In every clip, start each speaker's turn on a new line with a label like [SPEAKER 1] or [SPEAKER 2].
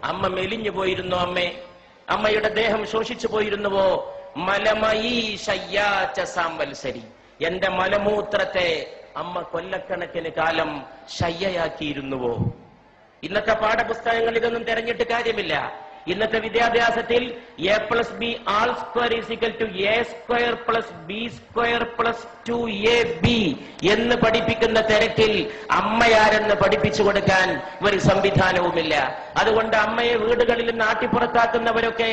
[SPEAKER 1] അമ്മ മെലിഞ്ഞു പോയിരുന്നോ? അമ്മയുടെ ദേഹം ശോഷിച്ചു പോയിരുന്നുവോ? മലമയീ ശയ്യാച്ച സാംവത്സരി, എന്റെ മലമൂത്രത്തെ അമ്മ കൊല്ലക്കണക്കിന് കാലം ശയ്യയാക്കിയിരുന്നുവോ? ഇന്നത്തെ പാഠപുസ്തകങ്ങൾ ഇതൊന്നും തെരഞ്ഞിട്ട് കാര്യമില്ല. ഇന്നത്തെ വിദ്യാഭ്യാസത്തിൽ a+b²+b²+2ab എന്ന് പഠിപ്പിക്കുന്ന തിരക്കിൽ അമ്മയാരെന്ന് പഠിപ്പിച്ചു കൊടുക്കാൻ ഒരു സംവിധാനവുമില്ല. അതുകൊണ്ട് അമ്മയെ വീടുകളിൽ നിന്ന് ആട്ടിപ്പുറത്താക്കുന്നവരൊക്കെ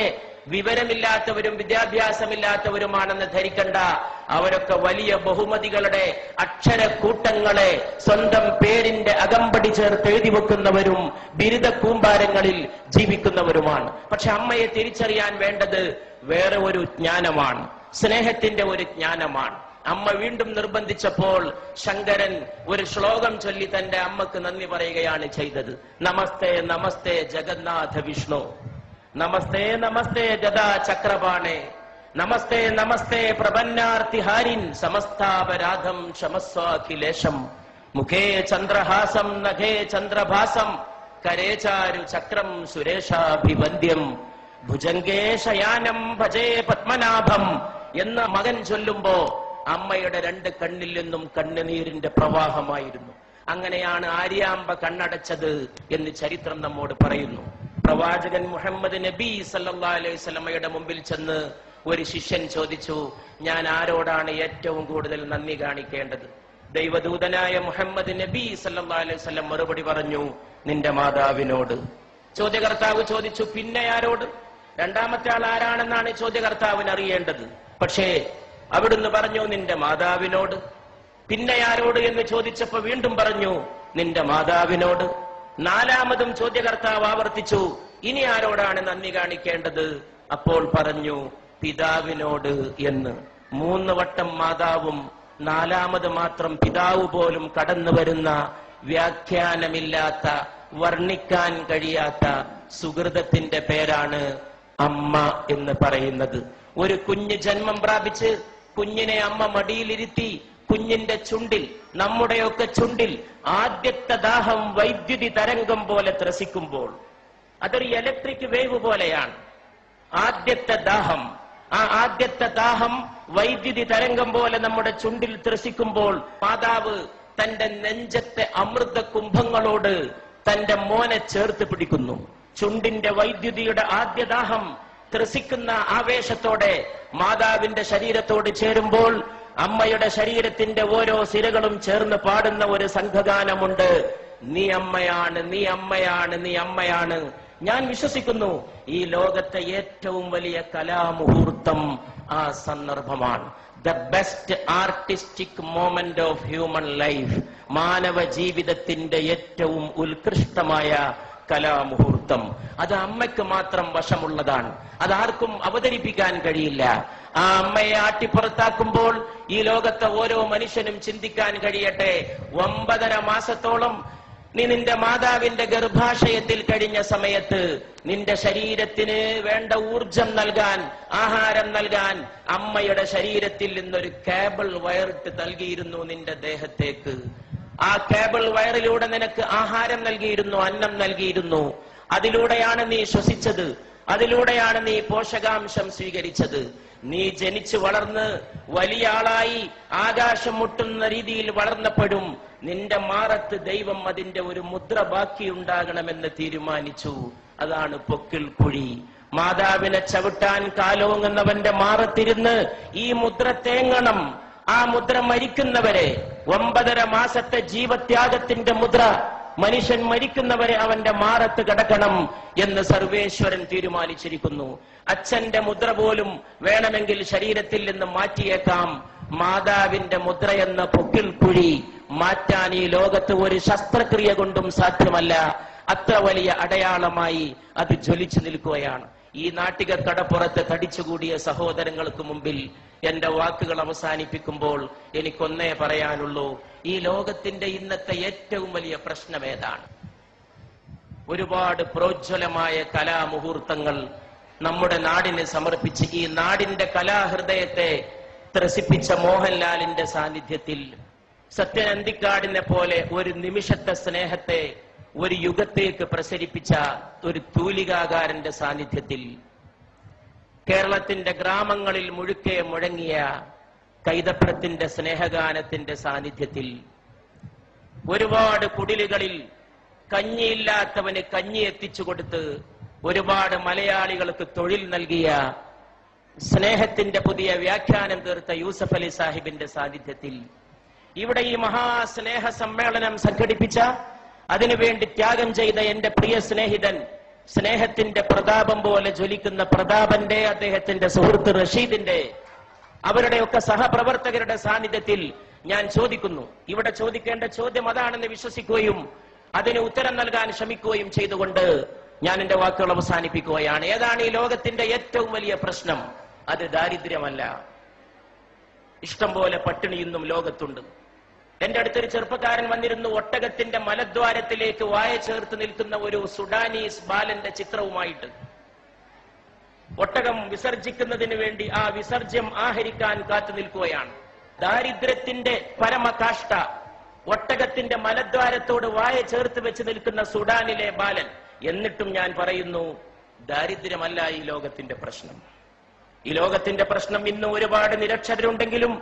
[SPEAKER 1] വിവരമില്ലാത്തവരും വിദ്യാഭ്യാസമില്ലാത്തവരുമാണെന്ന് ധരിക്കണ്ട. അവരൊക്കെ വലിയ ബഹുമതികളുടെ അക്ഷരക്കൂട്ടങ്ങളെ സ്വന്തം പേരിന്റെ അകമ്പടി ചേർത്ത് എഴുതി വെക്കുന്നവരും ബിരുദ കൂമ്പാരങ്ങളിൽ ജീവിക്കുന്നവരുമാണ്. പക്ഷെ അമ്മയെ തിരിച്ചറിയാൻ വേണ്ടത് വേറെ ഒരു ജ്ഞാനമാണ്, സ്നേഹത്തിന്റെ ഒരു ജ്ഞാനമാണ്. അമ്മ വീണ്ടും നിർബന്ധിച്ചപ്പോൾ ശങ്കരൻ ഒരു ശ്ലോകം ചൊല്ലി തന്റെ അമ്മക്ക് നന്ദി പറയുകയാണ് ചെയ്തത്. നമസ്തേ നമസ്തേ ജഗന്നാഥ വിഷ്ണു, നമസ്തേ നമസ്തേ ഗദാ ചക്രപാണേ, നമസ്തേ നമസ്തേ പ്രപന്നാർത്തിഹാരിൻ, സമസ്താപരാധം ക്ഷമസ്വാഖിലേശം, മുഖേ ചന്ദ്രഹാസം നഖേ ചന്ദ്രഭാസം, കരേചാരു ചക്രം സുരേഷാഭിവന്ദ്യം, ഭുജംഗേ ശയാനം ഭജേ പത്മനാഭം എന്ന് മകൻ ചൊല്ലുമ്പോ അമ്മയുടെ രണ്ട് കണ്ണിൽ നിന്നും കണ്ണുനീരിന്റെ പ്രവാഹമായിരുന്നു. അങ്ങനെയാണ് ആര്യാമ്പ കണ്ണടച്ചത് എന്ന് ചരിത്രം നമ്മോട് പറയുന്നു. പ്രവാചകൻ മുഹമ്മദ് നബി സല്ലല്ലാഹു അലൈഹി വസല്ലമയുടെ മുമ്പിൽ ചെന്ന് ഒരു ശിഷ്യൻ ചോദിച്ചു, ഞാൻ ആരോടാണ് ഏറ്റവും കൂടുതൽ നന്ദി കാണിക്കേണ്ടത്? ദൈവദൂതനായ മുഹമ്മദ് നബി സല്ലല്ലാഹു അലൈഹി വസല്ലം മറുപടി പറഞ്ഞു, നിന്റെ മാതാവിനോട്. ചോദ്യകർത്താവ് ചോദിച്ചു, പിന്നെ ആരോട്? രണ്ടാമത്തെ ആൾ ആരാണെന്നാണ് ചോദ്യകർത്താവിന് അറിയേണ്ടത്. പക്ഷേ അവിടുന്ന് പറഞ്ഞു, നിന്റെ മാതാവിനോട്. പിന്നെ ആരോട് എന്ന് ചോദിച്ചപ്പോ വീണ്ടും പറഞ്ഞു, നിന്റെ മാതാവിനോട്. നാലാമതും ചോദ്യകർത്താവ് ആവർത്തിച്ചു, ഇനി ആരോടാണ് നന്ദി കാണിക്കേണ്ടത്? അപ്പോൾ പറഞ്ഞു, പിതാവിനോട് എന്ന്. 3 വട്ടം മാതാവും 4ാമത് മാത്രം പിതാവ് പോലും കടന്നു വരുന്ന വ്യാഖ്യാനമില്ലാത്ത, വർണ്ണിക്കാൻ കഴിയാത്ത സുഹൃതത്തിന്റെ പേരാണ് അമ്മ എന്ന് പറയുന്നത്. ഒരു കുഞ്ഞ് ജന്മം പ്രാപിച്ച് കുഞ്ഞിനെ അമ്മ മടിയിലിരുത്തി കുഞ്ഞിന്റെ ചുണ്ടിൽ, നമ്മുടെയൊക്കെ ചുണ്ടിൽ ആദ്യത്തെ ദാഹം വൈദ്യുതി തരംഗം പോലെ ത്രസിക്കുമ്പോൾ, അതൊരു ഇലക്ട്രിക് വേവ് പോലെയാണ് ആദ്യത്തെ ദാഹം. ആ ആദ്യത്തെ ദാഹം വൈദ്യുതി തരംഗം പോലെ നമ്മുടെ ചുണ്ടിൽ ത്രസിക്കുമ്പോൾ മാതാവ് തന്റെ നെഞ്ചത്തെ അമൃത കുംഭങ്ങളോട് തന്റെ മോനെ ചേർത്ത് പിടിക്കുന്നു. ചുണ്ടിന്റെ വൈദ്യുതിയുടെ ആദ്യ ദാഹം ത്രസിക്കുന്ന ആവേശത്തോടെ മാതാവിന്റെ ശരീരത്തോട് ചേരുമ്പോൾ അമ്മയുടെ ശരീരത്തിന്റെ ഓരോ സിരകളും ചേർന്ന് പാടുന്ന ഒരു സംഘഗാനമുണ്ട്. നീ അമ്മയാണ്, നീ അമ്മയാണ്, നീ അമ്മയാണ്. ഞാൻ വിശ്വസിക്കുന്നു ഈ ലോകത്തെ ഏറ്റവും വലിയ കലാമുഹൂർത്തം ആ സന്ദർഭമാണ്. The best artistic moment of human life, മാനവ ജീവിതത്തിന്റെ ഏറ്റവും ഉത്കൃഷ്ടമായ കലാമുഹൂർത്തം. അത് അമ്മയ്ക്ക് മാത്രം വശമുള്ളതാണ്. അതാർക്കും അവതരിപ്പിക്കാൻ കഴിയില്ല. ആ അമ്മയെ ആട്ടിപ്പുറത്താക്കുമ്പോൾ ഈ ലോകത്തെ ഓരോ മനുഷ്യനും ചിന്തിക്കാൻ കഴിയട്ടെ, 9.5 മാസത്തോളം നീ നിന്റെ മാതാവിന്റെ ഗർഭാശയത്തിൽ കഴിഞ്ഞ സമയത്ത് നിന്റെ ശരീരത്തിന് വേണ്ട ഊർജം നൽകാൻ, ആഹാരം നൽകാൻ അമ്മയുടെ ശരീരത്തിൽ നിന്നൊരു കേബിൾ വയറിട്ട് നൽകിയിരുന്നു നിന്റെ ദേഹത്തേക്ക്. ആ കേബിൾ വയറിലൂടെ നിനക്ക് ആഹാരം നൽകിയിരുന്നു, അന്നം നൽകിയിരുന്നു. അതിലൂടെയാണ് നീ ശ്വസിച്ചത്, അതിലൂടെയാണ് നീ പോഷകാംശം സ്വീകരിച്ചത്. നീ ജനിച്ചു വളർന്ന് വലിയ ആളായി ആകാശം മുട്ടുന്ന രീതിയിൽ വളർന്നപ്പോഴും നിന്റെ മാറത്ത് ദൈവം അതിന്റെ ഒരു മുദ്ര ബാക്കിയുണ്ടാകണമെന്ന് തീരുമാനിച്ചു. അതാണ് പൊക്കിൾ കുഴി. മാതാവിനെ ചവിട്ടാൻ കാലോങ്ങുന്നവന്റെ മാറത്തിരുന്ന് ഈ മുദ്ര തേങ്ങണം. ആ മുദ്ര മരിക്കുന്നവരെ, 9.5 മാസത്തെ ജീവത്യാഗത്തിന്റെ മുദ്ര, മനുഷ്യൻ മരിക്കുന്നവരെ അവന്റെ മാറത്ത് കിടക്കണം എന്ന് സർവേശ്വരൻ തീരുമാനിച്ചിരിക്കുന്നു. അച്ഛന്റെ മുദ്ര പോലും വേണമെങ്കിൽ ശരീരത്തിൽ നിന്ന് മാറ്റിയേക്കാം. മാതാവിന്റെ മുദ്ര എന്ന പൊക്കിൾ കുഴി മാറ്റാൻ ഈ ലോകത്ത് ഒരു ശസ്ത്രക്രിയ കൊണ്ടും സാധ്യമല്ല. അത്ര വലിയ അടയാളമായി അത് ജ്വലിച്ചു നിൽക്കുകയാണ്. ഈ നാട്ടിക കടപ്പുറത്ത് തടിച്ചുകൂടിയ സഹോദരങ്ങൾക്ക് മുമ്പിൽ എന്റെ വാക്കുകൾ അവസാനിപ്പിക്കുമ്പോൾ എനിക്കൊന്നേ പറയാനുള്ളൂ. ഈ ലോകത്തിന്റെ ഇന്നത്തെ ഏറ്റവും വലിയ പ്രശ്നം ഏതാണ്? ഒരുപാട് പ്രോജ്വലമായ കലാമുഹൂർത്തങ്ങൾ നമ്മുടെ നാടിന് സമർപ്പിച്ച് ഈ നാടിന്റെ കലാഹൃദയത്തെ ത്രസിപ്പിച്ച മോഹൻലാലിന്റെ സാന്നിധ്യത്തിൽ, സത്യൻ അന്തിക്കാടിനെ പോലെ ഒരു നിമിഷത്തെ സ്നേഹത്തെ ഒരു യുഗത്തേക്ക് പ്രസരിപ്പിച്ച ഒരു തൂലികാകാരന്റെ സാന്നിധ്യത്തിൽ, കേരളത്തിന്റെ ഗ്രാമങ്ങളിൽ മുഴുക്കെ മുഴങ്ങിയ കൈതപ്രത്തിന്റെ സ്നേഹഗാനത്തിന്റെ സാന്നിധ്യത്തിൽ, ഒരുപാട് കുടിലുകളിൽ കഞ്ഞിയില്ലാത്തവന് കഞ്ഞി എത്തിച്ചു കൊടുത്ത് ഒരുപാട് മലയാളികൾക്ക് തൊഴിൽ നൽകിയ, സ്നേഹത്തിന്റെ പുതിയ വ്യാഖ്യാനം തീർത്ത യൂസഫ് അലി സാഹിബിന്റെ സാന്നിധ്യത്തിൽ, ഇവിടെ ഈ മഹാസ്നേഹ സമ്മേളനം സംഘടിപ്പിച്ച, അതിനുവേണ്ടി ത്യാഗം ചെയ്ത എന്റെ പ്രിയ സ്നേഹിതൻ, സ്നേഹത്തിന്റെ പ്രതാപം പോലെ ജ്വലിക്കുന്ന പ്രതാപന്റെ, അദ്ദേഹത്തിന്റെ സുഹൃത്ത് റഷീദിന്റെ, അവരുടെയൊക്കെ സഹപ്രവർത്തകരുടെ സാന്നിധ്യത്തിൽ ഞാൻ ചോദിക്കുന്നു. ഇവിടെ ചോദിക്കേണ്ട ചോദ്യം അതാണെന്ന് വിശ്വസിക്കുകയും അതിന് ഉത്തരം നൽകാൻ ശ്രമിക്കുകയും ചെയ്തുകൊണ്ട് ഞാൻ എന്റെ വാക്കുകൾ അവസാനിപ്പിക്കുകയാണ്. ഏതാണ് ഈ ലോകത്തിന്റെ ഏറ്റവും വലിയ പ്രശ്നം? അത് ദാരിദ്ര്യമല്ല. ഇഷ്ടം പോലെ പട്ടിണി ഇന്നും ലോകത്തുണ്ട്. എന്റെ അടുത്തൊരു ചെറുപ്പക്കാരൻ വന്നിരുന്നു, ഒട്ടകത്തിന്റെ മലദ്വാരത്തിലേക്ക് വായ ചേർത്ത് നിൽക്കുന്ന ഒരു സുഡാനീസ് ബാലന്റെ ചിത്രവുമായിട്ട്. ഒട്ടകം വിസർജിക്കുന്നതിന് വേണ്ടി ആ വിസർജ്യം ആഹരിക്കാൻ കാത്തു നിൽക്കുകയാണ്. ദാരിദ്ര്യത്തിന്റെ പരമകാഷ്ഠ, ഒട്ടകത്തിന്റെ മലദ്വാരത്തോട് വായ ചേർത്ത് വെച്ച് നിൽക്കുന്ന സുഡാനിലെ ബാലൻ. എന്നിട്ടും ഞാൻ പറയുന്നു, ദാരിദ്ര്യമല്ല ഈ ലോകത്തിന്റെ പ്രശ്നം. ഈ ലോകത്തിന്റെ പ്രശ്നം ഇന്ന് ഒരുപാട് നിരക്ഷരരുണ്ടെങ്കിലും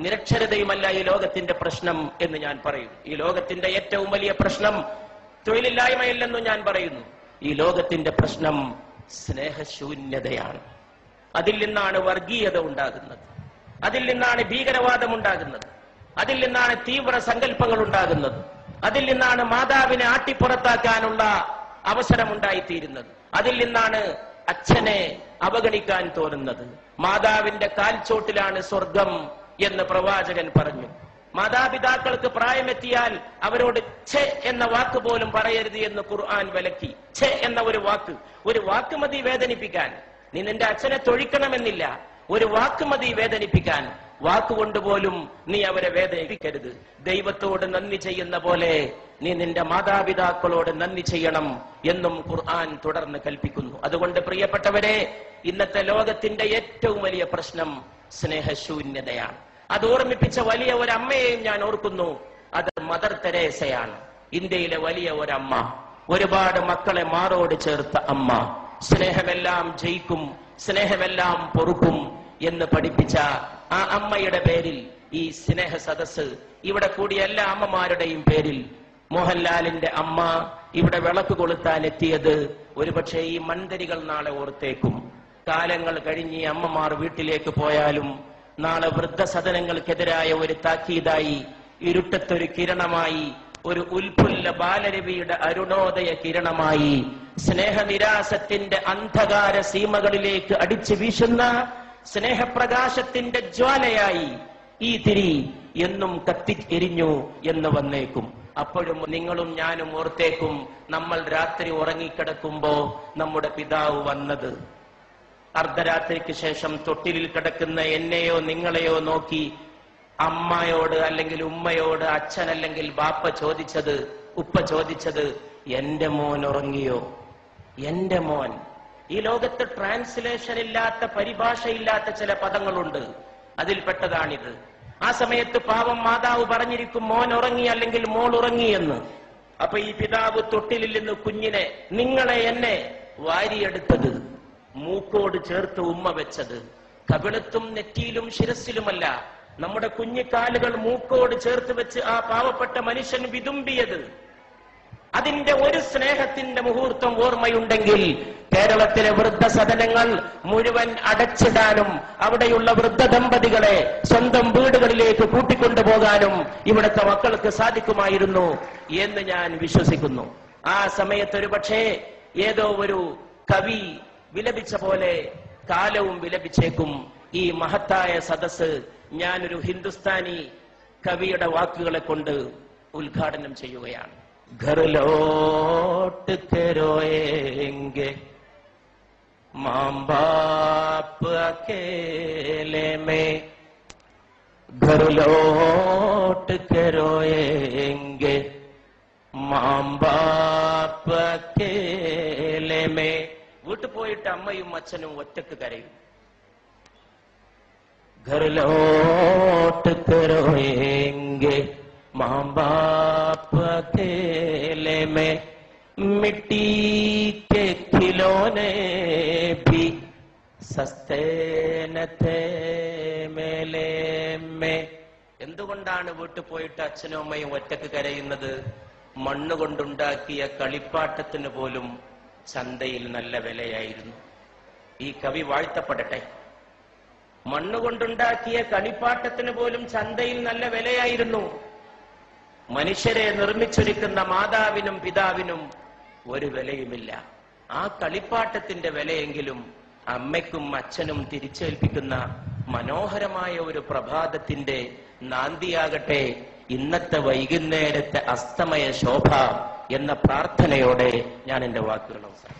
[SPEAKER 1] നിരക്ഷരതയുമല്ല ഈ ലോകത്തിന്റെ പ്രശ്നം എന്ന് ഞാൻ പറയും. ഈ ലോകത്തിന്റെ ഏറ്റവും വലിയ പ്രശ്നം തൊഴിലില്ലായ്മയില്ലെന്നും ഞാൻ പറയുന്നു. ഈ ലോകത്തിന്റെ പ്രശ്നം സ്നേഹശൂന്യതയാണ്. അതിൽ നിന്നാണ് വർഗീയത ഉണ്ടാകുന്നത്, അതിൽ നിന്നാണ് ഭീകരവാദം ഉണ്ടാകുന്നത്, അതിൽ നിന്നാണ് തീവ്ര സങ്കല്പങ്ങൾ ഉണ്ടാകുന്നത്, അതിൽ നിന്നാണ് മാതാവിനെ ആട്ടിപ്പുറത്താക്കാനുള്ള അവസരമുണ്ടായിത്തീരുന്നത്, അതിൽ നിന്നാണ് അച്ഛനെ അവഗണിക്കാൻ തോന്നുന്നത്. മാതാവിന്റെ കാൽച്ചോട്ടിലാണ് സ്വർഗം എന്ന് പ്രവാചകൻ പറഞ്ഞു. മാതാപിതാക്കൾക്ക് പ്രായമെത്തിയാൽ അവരോട് ഛെ എന്ന വാക്ക് പോലും പറയരുത് എന്ന് ഖുർആൻ വിലക്കി. ഛെ എന്ന ഒരു വാക്ക് മതി വേദനിപ്പിക്കാൻ. നീ നിന്റെ അച്ഛനെ തൊഴിക്കണമെന്നില്ല, ഒരു വാക്ക് മതി വേദനിപ്പിക്കാൻ. വാക്കുകൊണ്ടുപോലും നീ അവരെ വേദനിപ്പിക്കരുത്. ദൈവത്തോട് നന്ദി ചെയ്യുന്ന പോലെ നീ നിന്റെ മാതാപിതാക്കളോട് നന്ദി ചെയ്യണം എന്നും ഖുർആൻ തുടർന്ന് കൽപ്പിക്കുന്നു. അതുകൊണ്ട് പ്രിയപ്പെട്ടവരെ, ഇന്നത്തെ ലോകത്തിന്റെ ഏറ്റവും വലിയ പ്രശ്നം സ്നേഹശൂന്യതയാണ്. അത് ഓർമ്മിപ്പിച്ച വലിയ ഒരു അമ്മയെയും ഞാൻ ഓർക്കുന്നു. അത് മദർ തെരേസയാണ്. ഇന്ത്യയിലെ വലിയ ഒരമ്മ, ഒരുപാട് മക്കളെ മാറോട് ചേർത്ത അമ്മ. സ്നേഹമെല്ലാം ജയിക്കും, സ്നേഹമെല്ലാം പൊറുക്കും എന്ന് പഠിപ്പിച്ച ആ അമ്മയുടെ പേരിൽ ഈ സ്നേഹ സദസ്, ഇവിടെ കൂടിയ എല്ലാ അമ്മമാരുടെയും പേരിൽ, മോഹൻലാലിന്റെ അമ്മ ഇവിടെ വിളക്ക് കൊളുത്താൻ എത്തിയത് ഒരുപക്ഷെ ഈ മൺതരികൾ നാളെ ഓർത്തേക്കും. കാലങ്ങൾ കഴിഞ്ഞ് അമ്മമാർ വീട്ടിലേക്ക് പോയാലും നാളെ വൃദ്ധസദനങ്ങൾക്കെതിരായ ഒരു താക്കീതായി, ഇരുട്ടത്തൊരു കിരണമായി, ഒരു ഉൽപുല്ല ബാലരവിയുടെ അരുണോദയ കിരണമായി, സ്നേഹനിരാസത്തിന്റെ അന്ധകാര സീമകളിലേക്ക് അടിച്ചു വീശുന്ന സ്നേഹപ്രകാശത്തിന്റെ ജ്വാലയായി ഈ തിരി എന്നും കത്തിയെരിഞ്ഞു എന്ന് വന്നേക്കും. അപ്പോഴും നിങ്ങളും ഞാനും ഓർത്തേക്കും, നമ്മൾ രാത്രി ഉറങ്ങിക്കിടക്കുമ്പോ നമ്മുടെ പിതാവ് വന്നത്. അർദ്ധരാത്രിക്ക് ശേഷം തൊട്ടിലിൽ കിടക്കുന്ന എന്നെയോ നിങ്ങളെയോ നോക്കി അമ്മയോട് അല്ലെങ്കിൽ ഉമ്മയോട് അച്ഛൻ അല്ലെങ്കിൽ ബാപ്പ ചോദിച്ചത്, ഉപ്പ ചോദിച്ചത്, എന്റെ മോൻ ഉറങ്ങിയോ? എന്റെ മോൻ. ഈ ലോകത്ത് ട്രാൻസ്ലേഷൻ ഇല്ലാത്ത, പരിഭാഷയില്ലാത്ത ചില പദങ്ങളുണ്ട്, അതിൽപ്പെട്ടതാണിത്. ആ സമയത്ത് പാവം മാതാവ് പറഞ്ഞിരിക്കും, മോൻ ഉറങ്ങി അല്ലെങ്കിൽ മോൾ ഉറങ്ങി എന്ന്. അപ്പൊ ഈ പിതാവ് തൊട്ടിലിൽ നിന്ന് കുഞ്ഞിനെ, നിങ്ങളെ എന്നെ വാരിയെടുത്തത്, മൂക്കോട് ചേർത്ത് ഉമ്മ വെച്ചത്, കവിളത്തും നെറ്റിയിലും ശിരസിലുമല്ല, നമ്മുടെ കുഞ്ഞിക്കാലുകൾ മൂക്കോട് ചേർത്ത് വെച്ച് ആ പാവപ്പെട്ട മനുഷ്യൻ വിതുമ്പിയത്. അതിന്റെ ഒരു സ്നേഹത്തിന്റെ മുഹൂർത്തം ഓർമ്മയുണ്ടെങ്കിൽ കേരളത്തിലെ വൃദ്ധസദനങ്ങൾ മുഴുവൻ അടച്ചിടാനും അവിടെയുള്ള വൃദ്ധ ദമ്പതികളെ സ്വന്തം വീടുകളിലേക്ക് കൂട്ടിക്കൊണ്ടുപോകാനും ഇവിടുത്തെ മക്കൾക്ക് സാധിക്കുമായിരുന്നു എന്ന് ഞാൻ വിശ്വസിക്കുന്നു. ആ സമയത്ത് ഒരു പക്ഷേ ഏതോ ഒരു കവി വിലപിച്ച പോലെ കാലവും വിലപിച്ചേക്കും. ഈ മഹത്തായ സദസ് ഞാനൊരു ഹിന്ദുസ്ഥാനി കവിയുടെ വാക്കുകളെ കൊണ്ട് ഉദ്ഘാടനം ചെയ്യുകയാണ്. घर लौट के रोएंगे माँ बाप अकेले में, घर लौट के रोएंगे माँ बाप अकेले में. വീട്ടു പോയിട്ട് അമ്മയും അച്ഛനും ഒറ്റക്ക് കരയും. घर लौट के रोएंगे माँ बाप अकेले में. मिट्टी के खिलौने भी സസ്തേ ന ഥേ മേലേ മേ. എന്തുകൊണ്ടാണ് വീട്ടിൽ പോയിട്ട് അച്ഛനും അമ്മയും ഒറ്റക്ക് കരയുന്നത്? മണ്ണുകൊണ്ടുണ്ടാക്കിയ കളിപ്പാട്ടത്തിന് പോലും ചന്തയിൽ നല്ല വിലയായിരുന്നു. ഈ കവി വാഴ്ത്തപ്പെടട്ടെ. മണ്ണുകൊണ്ടുണ്ടാക്കിയ കളിപ്പാട്ടത്തിന് പോലും ചന്തയിൽ നല്ല വിലയായിരുന്നു. മനുഷ്യരെ നിർമ്മിച്ചൊരുക്കുന്ന മാതാവിനും പിതാവിനും ഒരു വിലയുമില്ല. ആ കളിപ്പാട്ടത്തിന്റെ വിലയെങ്കിലും അമ്മയ്ക്കും അച്ഛനും തിരിച്ചേൽപ്പിക്കുന്ന മനോഹരമായ ഒരു പ്രഭാതത്തിന്റെ നാന്ദിയാകട്ടെ ഇന്നത്തെ വൈകുന്നേരത്തെ അസ്തമയ ശോഭ എന്ന പ്രാർത്ഥനയോടെ ഞാൻ എന്റെ വാക്കുകൾ അവസാനിപ്പിക്കുന്നു.